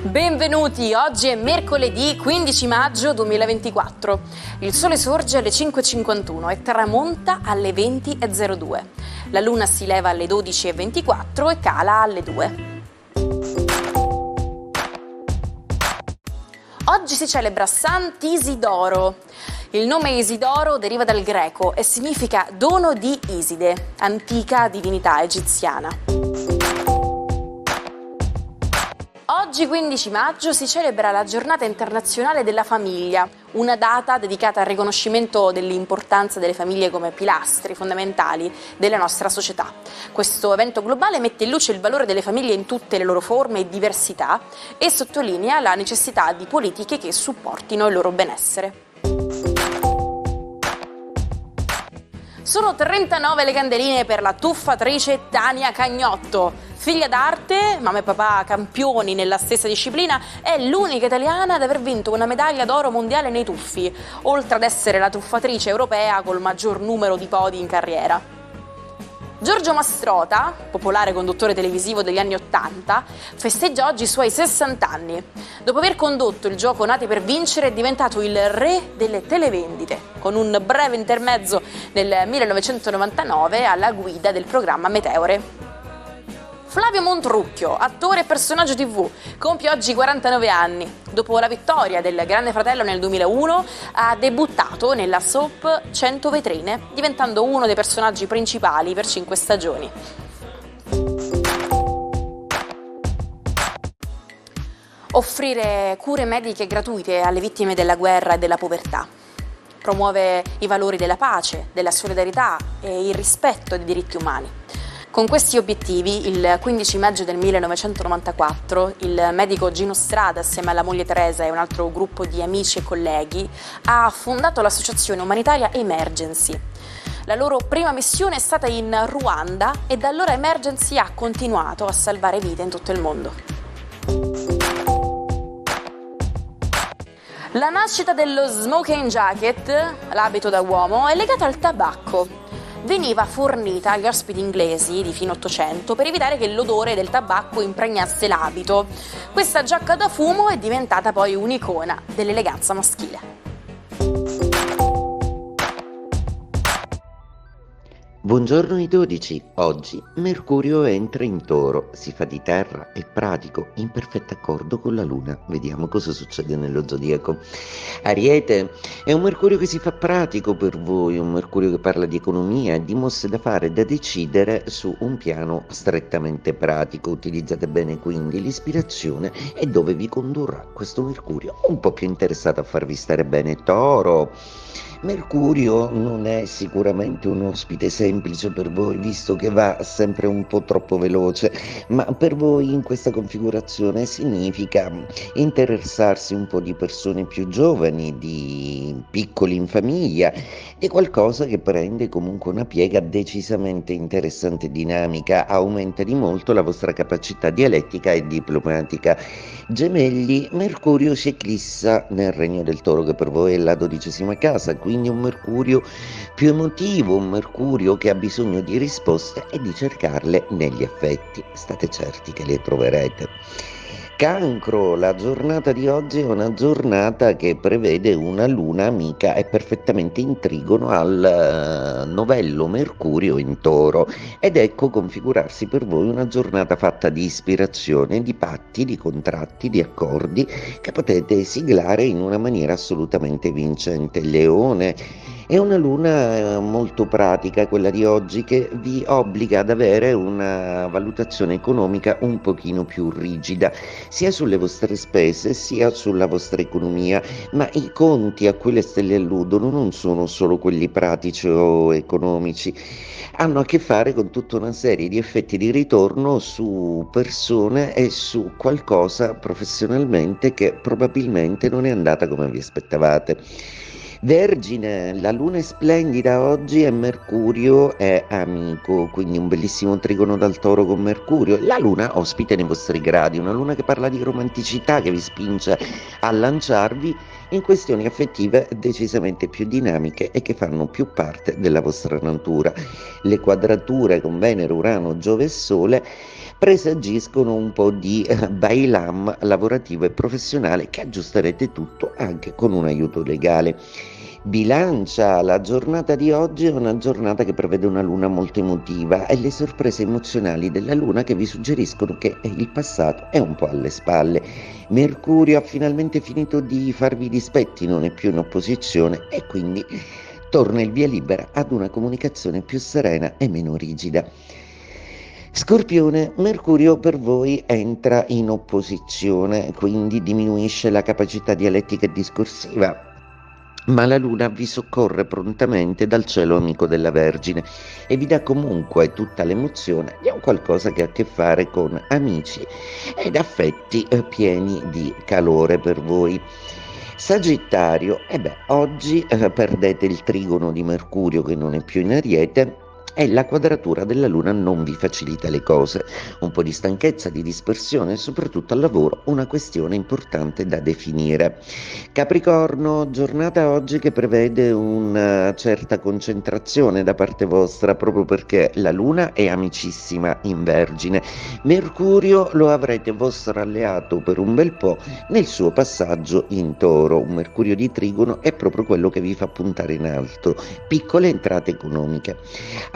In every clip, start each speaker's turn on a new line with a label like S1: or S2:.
S1: Benvenuti, oggi è mercoledì 15 maggio 2024. Il sole sorge alle 5.51 e tramonta alle 20.02. La luna si leva alle 12.24 e cala alle 2. Oggi si celebra Sant'Isidoro. Il nome Isidoro deriva dal greco e significa dono di Iside, antica divinità egiziana. Oggi 15 maggio si celebra la Giornata internazionale della famiglia, una data dedicata al riconoscimento dell'importanza delle famiglie come pilastri fondamentali della nostra società. Questo evento globale mette in luce il valore delle famiglie in tutte le loro forme e diversità e sottolinea la necessità di politiche che supportino il loro benessere. Sono 39 le candeline per la tuffatrice Tania Cagnotto. Figlia d'arte, mamma e papà campioni nella stessa disciplina, è l'unica italiana ad aver vinto una medaglia d'oro mondiale nei tuffi, oltre ad essere la tuffatrice europea col maggior numero di podi in carriera. Giorgio Mastrota, popolare conduttore televisivo degli anni '80, festeggia oggi i suoi 60 anni. Dopo aver condotto il gioco Nati per vincere è diventato il re delle televendite, con un breve intermezzo nel 1999 alla guida del programma Meteore. Flavio Montrucchio, attore e personaggio TV, compie oggi 49 anni. Dopo la vittoria del Grande Fratello nel 2001, ha debuttato nella soap 100 vetrine, diventando uno dei personaggi principali per 5 stagioni. Offrire cure mediche gratuite alle vittime della guerra e della povertà. Promuove i valori della pace, della solidarietà e il rispetto dei diritti umani. Con questi obiettivi, il 15 maggio del 1994, il medico Gino Strada, assieme alla moglie Teresa e un altro gruppo di amici e colleghi, ha fondato l'associazione umanitaria Emergency. La loro prima missione è stata in Ruanda e da allora Emergency ha continuato a salvare vite in tutto il mondo. La nascita dello smoking jacket, l'abito da uomo, è legata al tabacco. Veniva fornita agli ospiti inglesi di fine Ottocento per evitare che l'odore del tabacco impregnasse l'abito. Questa giacca da fumo è diventata poi un'icona dell'eleganza maschile.
S2: Buongiorno ai 12, oggi Mercurio entra in Toro, si fa di terra, è pratico, in perfetto accordo con la Luna, vediamo cosa succede nello zodiaco. Ariete, è un Mercurio che si fa pratico per voi, un Mercurio che parla di economia, di mosse da fare, da decidere su un piano strettamente pratico, utilizzate bene quindi l'ispirazione e dove vi condurrà questo Mercurio, un po' più interessato a farvi stare bene. Toro, Mercurio non è sicuramente un ospite semplice per voi, visto che va sempre un po' troppo veloce, ma per voi in questa configurazione significa interessarsi un po' di persone più giovani, di piccoli in famiglia, di qualcosa che prende comunque una piega decisamente interessante e dinamica, aumenta di molto la vostra capacità dialettica e diplomatica. Gemelli, Mercurio si eclissa nel regno del Toro, che per voi è la 12ª casa, quindi un Mercurio più emotivo, un Mercurio che ha bisogno di risposte e di cercarle negli affetti. State certi che le troverete. Cancro, la giornata di oggi è una giornata che prevede una luna amica e perfettamente in trigono al novello Mercurio in Toro, ed ecco configurarsi per voi una giornata fatta di ispirazione, di patti, di contratti, di accordi che potete siglare in una maniera assolutamente vincente. Leone, è una luna molto pratica quella di oggi, che vi obbliga ad avere una valutazione economica un pochino più rigida, sia sulle vostre spese sia sulla vostra economia, ma i conti a cui le stelle alludono non sono solo quelli pratici o economici, hanno a che fare con tutta una serie di effetti di ritorno su persone e su qualcosa professionalmente che probabilmente non è andata come vi aspettavate. Vergine, la luna è splendida oggi e Mercurio è amico, quindi un bellissimo trigono dal Toro con Mercurio. La luna ospite nei vostri gradi, una luna che parla di romanticità, che vi spinge a lanciarvi in questioni affettive decisamente più dinamiche e che fanno più parte della vostra natura. Le quadrature con Venere, Urano, Giove e Sole presagiscono un po' di bailam lavorativo e professionale che aggiusterete tutto anche con un aiuto legale. Bilancia, la giornata di oggi è una giornata che prevede una luna molto emotiva e le sorprese emozionali della luna che vi suggeriscono che il passato è un po' alle spalle. Mercurio ha finalmente finito di farvi dispetti, non è più in opposizione e quindi torna il via libera ad una comunicazione più serena e meno rigida. Scorpione, Mercurio per voi entra in opposizione, quindi diminuisce la capacità dialettica e discorsiva, ma la luna vi soccorre prontamente dal cielo amico della Vergine e vi dà comunque tutta l'emozione di un qualcosa che ha a che fare con amici ed affetti pieni di calore per voi. Sagittario, oggi perdete il trigono di Mercurio che non è più in Ariete e la quadratura della luna non vi facilita le cose, un po' di stanchezza, di dispersione e soprattutto al lavoro una questione importante da definire. Capricorno, giornata oggi che prevede una certa concentrazione da parte vostra proprio perché la luna è amicissima in Vergine, Mercurio lo avrete vostro alleato per un bel po' nel suo passaggio in Toro, un Mercurio di trigono è proprio quello che vi fa puntare in alto, piccole entrate economiche.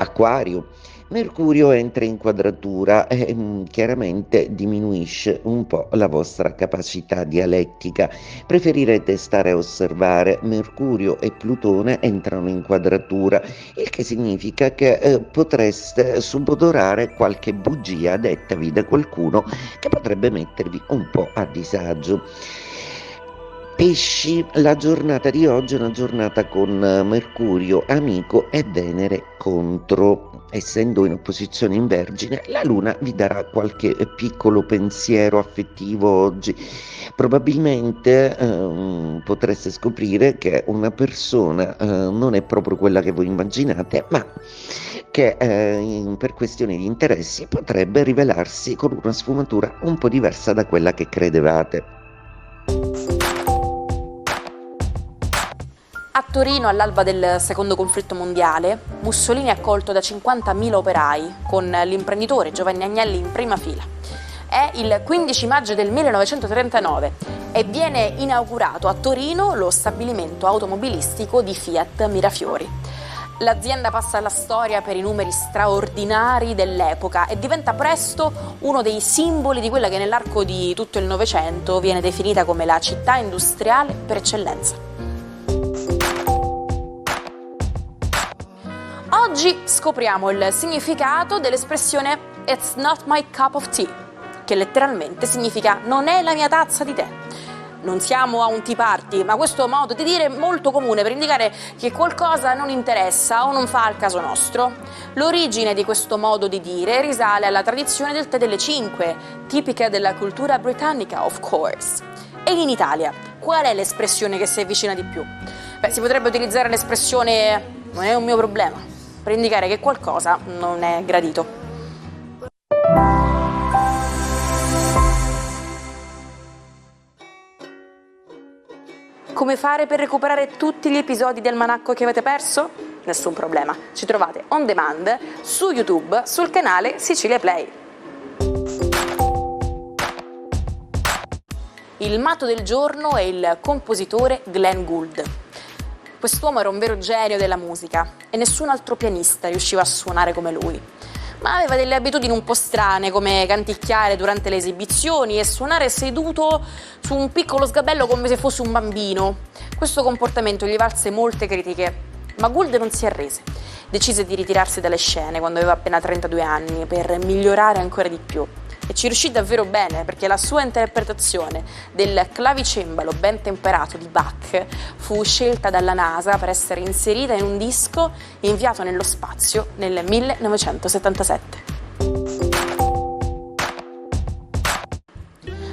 S2: Acquario, Mercurio entra in quadratura e chiaramente diminuisce un po' la vostra capacità dialettica. Preferirete stare a osservare. Mercurio e Plutone entrano in quadratura, il che significa che potreste subodorare qualche bugia dettavi da qualcuno che potrebbe mettervi un po' a disagio. Pesci, la giornata di oggi è una giornata con Mercurio amico e Venere contro. Essendo in opposizione in Vergine, la Luna vi darà qualche piccolo pensiero affettivo oggi. Probabilmente potreste scoprire che una persona non è proprio quella che voi immaginate, ma che per questioni di interessi potrebbe rivelarsi con una sfumatura un po' diversa da quella che credevate.
S1: A Torino, all'alba del secondo conflitto mondiale, Mussolini è accolto da 50.000 operai, con l'imprenditore Giovanni Agnelli in prima fila. È il 15 maggio del 1939 e viene inaugurato a Torino lo stabilimento automobilistico di Fiat Mirafiori. L'azienda passa alla storia per i numeri straordinari dell'epoca e diventa presto uno dei simboli di quella che nell'arco di tutto il Novecento viene definita come la città industriale per eccellenza. Oggi scopriamo il significato dell'espressione "It's not my cup of tea", che letteralmente significa "non è la mia tazza di tè". Non siamo a un tea party, ma questo modo di dire è molto comune per indicare che qualcosa non interessa o non fa al caso nostro. L'origine di questo modo di dire risale alla tradizione del tè delle 5, tipica della cultura britannica, of course. E in Italia, qual è l'espressione che si avvicina di più? Si potrebbe utilizzare l'espressione "non è un mio problema", per indicare che qualcosa non è gradito. Come fare per recuperare tutti gli episodi di Almanacco che avete perso? Nessun problema, ci trovate on demand su YouTube sul canale Sicilia Play. Il matto del giorno è il compositore Glenn Gould. Quest'uomo era un vero genio della musica e nessun altro pianista riusciva a suonare come lui. Ma aveva delle abitudini un po' strane, come canticchiare durante le esibizioni e suonare seduto su un piccolo sgabello come se fosse un bambino. Questo comportamento gli valse molte critiche, ma Gould non si arrese. Decise di ritirarsi dalle scene quando aveva appena 32 anni per migliorare ancora di più. E ci riuscì davvero bene, perché la sua interpretazione del clavicembalo ben temperato di Bach fu scelta dalla NASA per essere inserita in un disco inviato nello spazio nel 1977.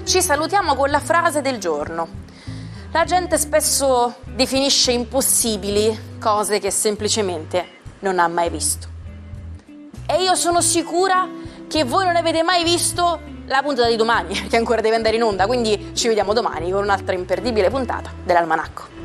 S1: Ci salutiamo con la frase del giorno. La gente spesso definisce impossibili cose che semplicemente non ha mai visto. E io sono sicura che voi non avete mai visto la puntata di domani, che ancora deve andare in onda, quindi ci vediamo domani con un'altra imperdibile puntata dell'Almanacco.